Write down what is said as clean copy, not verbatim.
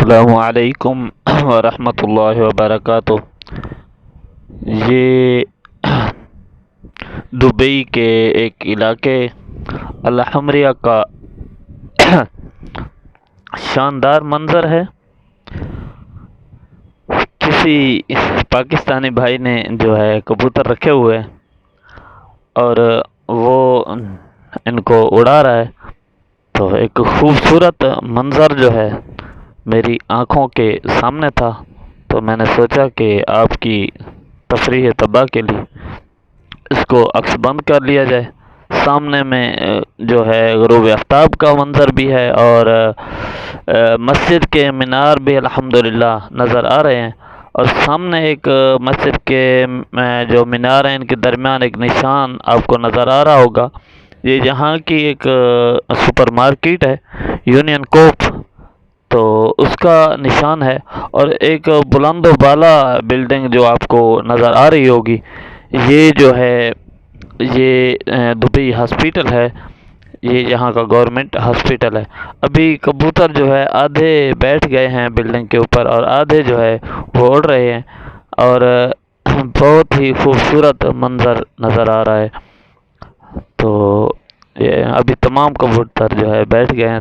السلام علیکم ورحمۃ اللہ وبرکاتہ۔ یہ دبئی کے ایک علاقے الحمریہ کا شاندار منظر ہے۔ کسی پاکستانی بھائی نے جو ہے کبوتر رکھے ہوئے ہیں اور وہ ان کو اڑا رہا ہے، تو ایک خوبصورت منظر جو ہے میری آنکھوں کے سامنے تھا، تو میں نے سوچا کہ آپ کی تفریح طبع کے لیے اس کو عکس بند کر لیا جائے۔ سامنے میں جو ہے غروب آفتاب کا منظر بھی ہے اور مسجد کے مینار بھی الحمدللہ نظر آ رہے ہیں، اور سامنے ایک مسجد کے جو مینار ہیں ان کے درمیان ایک نشان آپ کو نظر آ رہا ہوگا۔ یہ یہاں کی ایک سپر مارکیٹ ہے، یونین کوپ، تو اس کا نشان ہے۔ اور ایک بلند و بالا بلڈنگ جو آپ کو نظر آ رہی ہوگی، یہ جو ہے یہ دبئی ہاسپٹل ہے، یہ یہاں کا گورنمنٹ ہاسپٹل ہے۔ ابھی کبوتر جو ہے آدھے بیٹھ گئے ہیں بلڈنگ کے اوپر اور آدھے جو ہے وہ اڑ رہے ہیں، اور بہت ہی خوبصورت منظر نظر آ رہا ہے۔ تو ابھی تمام کبوتر جو ہے بیٹھ گئے ہیں،